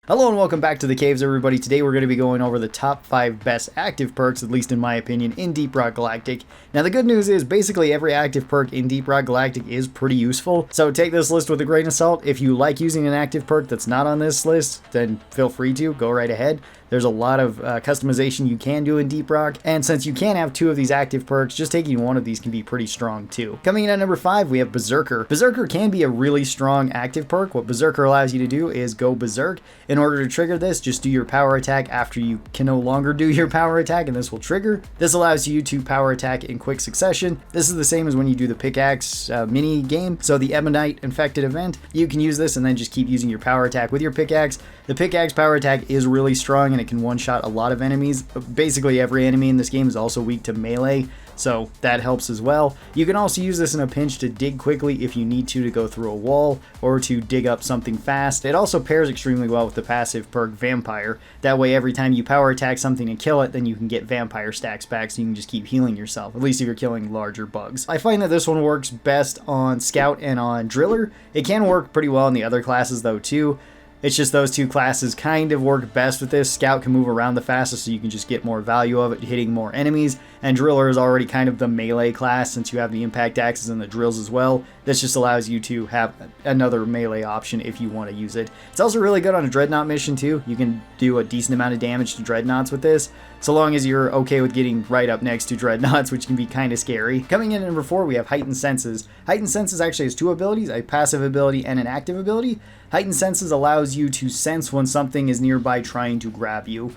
Hello and welcome back to the caves, everybody. Today we're going to be going over the top 5 best active perks, at least in my opinion, in Deep Rock Galactic. Now the good news is basically every active perk in Deep Rock Galactic is pretty useful, so take this list with a grain of salt. If you like using an active perk that's not on this list, then feel free to, go right ahead. There's a lot of customization you can do in Deep Rock, and since you can have 2 of these active perks, just taking one of these can be pretty strong too. Coming in at number 5, we have Berserker. Berserker can be a really strong active perk. What Berserker allows you to do is go Berserk. In order to trigger this, just do your power attack after you can no longer do your power attack, and this will trigger. This allows you to power attack in quick succession. This is the same as when you do the pickaxe mini game, so the Ebonite infected event. You can use this and then just keep using your power attack with your pickaxe. The pickaxe power attack is really strong and it can one-shot a lot of enemies. Basically every enemy in this game is also weak to melee, so that helps as well. You can also use this in a pinch to dig quickly if you need to go through a wall or to dig up something fast. It also pairs extremely well with the passive perk Vampire. That way every time you power attack something and kill it, then you can get Vampire stacks back, so you can just keep healing yourself, at least if you're killing larger bugs. I find that this one works best on Scout and on Driller. It can work pretty well in the other classes though too. It's just those 2 classes kind of work best with this. Scout can move around the fastest, so you can just get more value of it, hitting more enemies. And Driller is already kind of the melee class, since you have the impact axes and the drills as well. This just allows you to have another melee option if you want to use it. It's also really good on a Dreadnought mission too. You can do a decent amount of damage to Dreadnoughts with this, so long as you're okay with getting right up next to Dreadnoughts, which can be kind of scary. Coming in at number 4, we have Heightened Senses. Heightened Senses actually has 2 abilities, a passive ability and an active ability. Heightened Senses allows you to sense when something is nearby trying to grab you.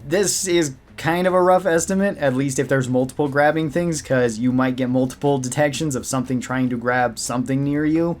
This is kind of a rough estimate, at least if there's multiple grabbing things, because you might get multiple detections of something trying to grab something near you.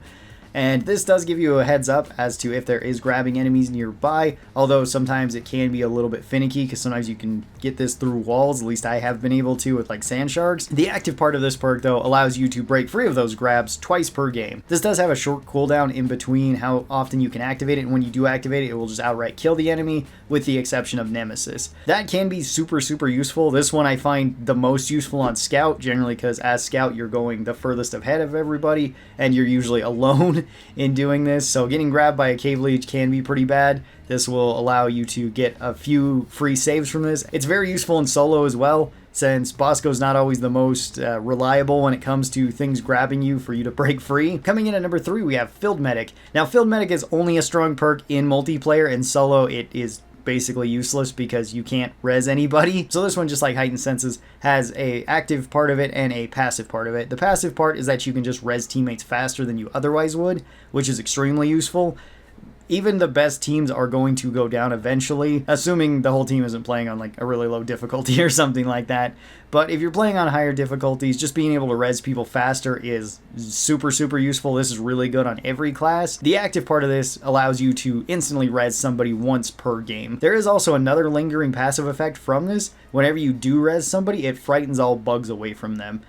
And this does give you a heads up as to if there is grabbing enemies nearby, although sometimes it can be a little bit finicky because sometimes you can get this through walls. At least I have been able to with like sand sharks. The active part of this perk though allows you to break free of those grabs twice per game. This does have a short cooldown in between how often you can activate it, and when you do activate it, it will just outright kill the enemy with the exception of Nemesis. That can be super useful. This one I find the most useful on Scout, generally because as Scout you're going the furthest ahead of everybody and you're usually alone in doing this, so getting grabbed by a cave leech can be pretty bad. This will allow you to get a few free saves from this. It's very useful in solo as well, since Bosco's not always the most reliable when it comes to things grabbing you for you to break free. Coming in at number 3, we have Field Medic. Now Field Medic is only a strong perk in multiplayer. In solo it is basically useless because you can't res anybody. So this one, just like Heightened Senses, has a active part of it and a passive part of it. The passive part is that you can just res teammates faster than you otherwise would, which is extremely useful. Even the best teams are going to go down eventually, assuming the whole team isn't playing on like a really low difficulty or something like that. But if you're playing on higher difficulties, just being able to res people faster is super useful. This is really good on every class. The active part of this allows you to instantly res somebody once per game. There is also another lingering passive effect from this. Whenever you do res somebody, it frightens all bugs away from them.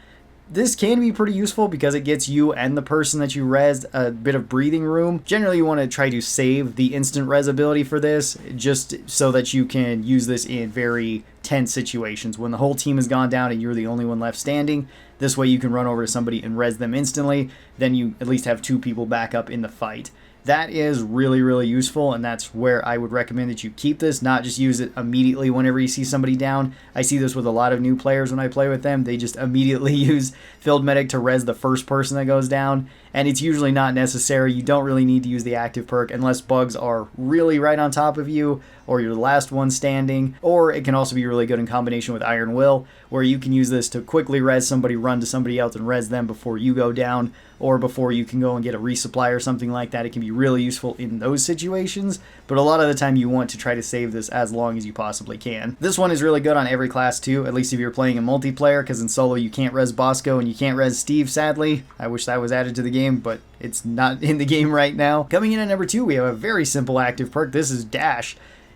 This can be pretty useful because it gets you and the person that you res a bit of breathing room. Generally, you want to try to save the instant res ability for this, just so that you can use this in very tense situations. When the whole team has gone down and you're the only one left standing, this way you can run over to somebody and res them instantly. Then you at least have 2 people back up in the fight. That is really useful, and that's where I would recommend that you keep this, not just use it immediately whenever you see somebody down. I see this with a lot of new players when I play with them. They just immediately use Field Medic to res the first person that goes down, and it's usually not necessary. You don't really need to use the active perk unless bugs are really right on top of you, or you're the last one standing, or it can also be really good in combination with Iron Will, where you can use this to quickly res somebody, run to somebody else and res them before you go down, or before you can go and get a resupply or something like that. It can be really useful in those situations, but a lot of the time you want to try to save this as long as you possibly can. This one is really good on every class too, at least if you're playing in multiplayer, because in solo you can't res Bosco and you can't res Steve, sadly. I wish that was added to the game, but it's not in the game right now. Coming in at number 2, we have a very simple active perk. This is Dash.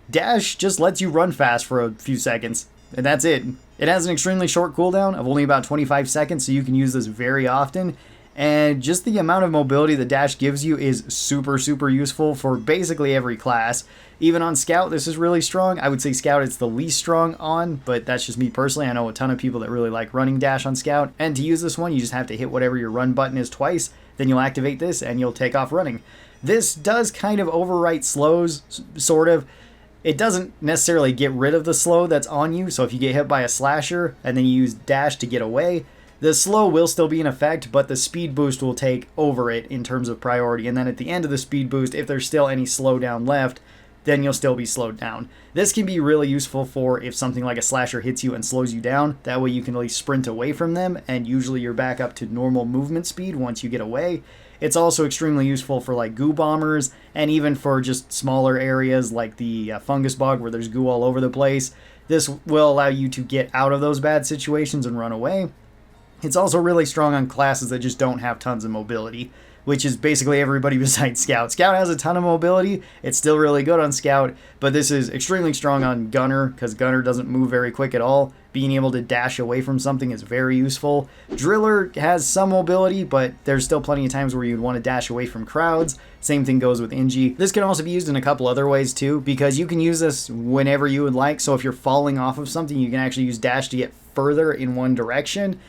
Dash just lets you run fast for a few seconds, and that's it. It has an extremely short cooldown of only about 25 seconds, so you can use this very often. And just the amount of mobility the dash gives you is super useful for basically every class. Even on Scout, this is really strong. I would say Scout it's the least strong on, but that's just me personally. I know a ton of people that really like running dash on Scout. And to use this one, you just have to hit whatever your run button is twice, then you'll activate this and you'll take off running. This does kind of overwrite slows, sort of. It doesn't necessarily get rid of the slow that's on you, so if you get hit by a slasher and then you use dash to get away, the slow will still be in effect, but the speed boost will take over it in terms of priority. And then at the end of the speed boost, if there's still any slowdown left, then you'll still be slowed down. This can be really useful for if something like a slasher hits you and slows you down. That way you can at least sprint away from them, and usually you're back up to normal movement speed once you get away. It's also extremely useful for like goo bombers, and even for just smaller areas like the fungus bog where there's goo all over the place. This will allow you to get out of those bad situations and run away. It's also really strong on classes that just don't have tons of mobility, which is basically everybody besides Scout. Scout has a ton of mobility. It's still really good on Scout, but this is extremely strong on Gunner because Gunner doesn't move very quick at all. Being able to dash away from something is very useful. Driller has some mobility, but there's still plenty of times where you'd want to dash away from crowds. Same thing goes with Inji. This can also be used in a couple other ways too, because you can use this whenever you would like. So if you're falling off of something, you can actually use dash to get further in one direction.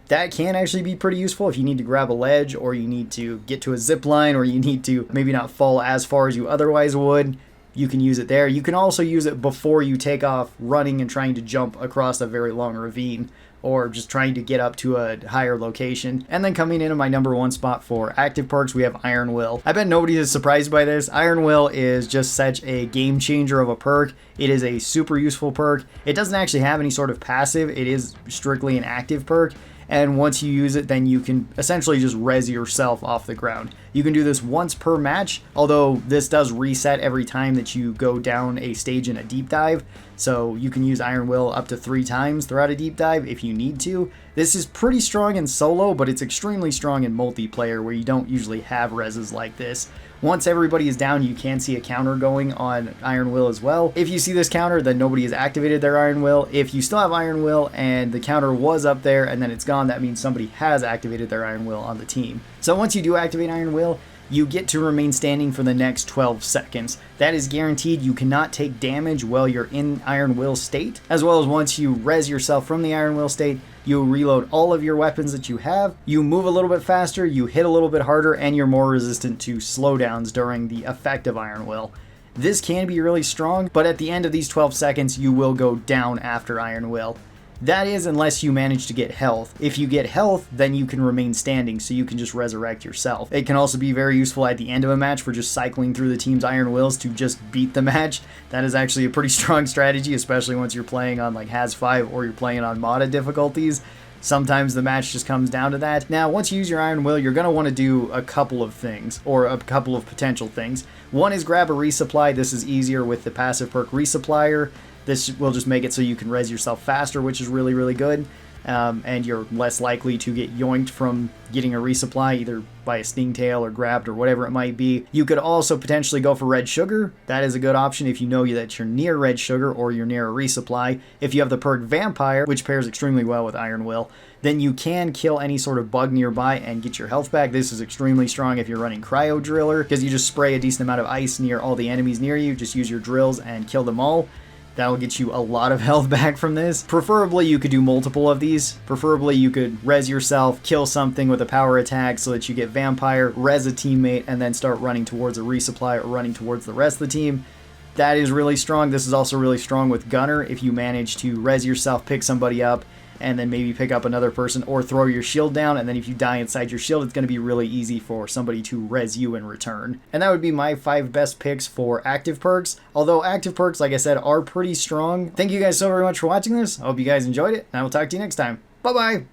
That can actually be pretty useful if you need to grab a ledge, or you need to get to a zip line, or you need to maybe not fall as far as you otherwise would. You can use it there. You can also use it before you take off running and trying to jump across a very long ravine, or just trying to get up to a higher location. And then coming into my number one spot for active perks, we have Iron Will. I bet nobody is surprised by this. Iron Will is just such a game changer of a perk. It is a super useful perk. It doesn't actually have any sort of passive. It is strictly an active perk. And once you use it, then you can essentially just res yourself off the ground. You can do this once per match, although this does reset every time that you go down a stage in a deep dive. So you can use Iron Will up to 3 times throughout a deep dive if you need to. This is pretty strong in solo, but it's extremely strong in multiplayer where you don't usually have reses like this. Once everybody is down, you can see a counter going on Iron Will as well. If you see this counter, then nobody has activated their Iron Will. If you still have Iron Will and the counter was up there and then it's gone, that means somebody has activated their Iron Will on the team. So once you do activate Iron Will, you get to remain standing for the next 12 seconds. That is guaranteed. You cannot take damage while you're in Iron Will state, as well as once you res yourself from the Iron Will state, you reload all of your weapons that you have, you move a little bit faster, you hit a little bit harder, and you're more resistant to slowdowns during the effect of Iron Will. This can be really strong, but at the end of these 12 seconds, you will go down after Iron Will. That is unless you manage to get health. If you get health, then you can remain standing, so you can just resurrect yourself. It can also be very useful at the end of a match for just cycling through the team's Iron Wills to just beat the match. That is actually a pretty strong strategy, especially once you're playing on like Hoxxes V or you're playing on modded difficulties. Sometimes the match just comes down to that. Now, once you use your Iron Will, you're going to want to do a couple of things, or a couple of potential things. One is grab a resupply. This is easier with the passive perk Resupplier. This will just make it so you can res yourself faster, which is really, really good. And you're less likely to get yoinked from getting a resupply, either by a stingtail or grabbed or whatever it might be. You could also potentially go for red sugar. That is a good option if you know that you're near red sugar or you're near a resupply. If you have the perk vampire, which pairs extremely well with Iron Will, then you can kill any sort of bug nearby and get your health back. This is extremely strong if you're running cryo driller, because you just spray a decent amount of ice near all the enemies near you. Just use your drills and kill them all. That'll get you a lot of health back from this. Preferably, you could do multiple of these. Preferably, you could res yourself, kill something with a power attack so that you get vampire, res a teammate, and then start running towards a resupply or running towards the rest of the team. That is really strong. This is also really strong with Gunner if you manage to res yourself, pick somebody up, and then maybe pick up another person or throw your shield down, and then if you die inside your shield, it's going to be really easy for somebody to res you in return. And that would be my 5 best picks for active perks. Although active perks, like I said, are pretty strong. Thank you guys so very much for watching this. I hope you guys enjoyed it, and I will talk to you next time. Bye-bye!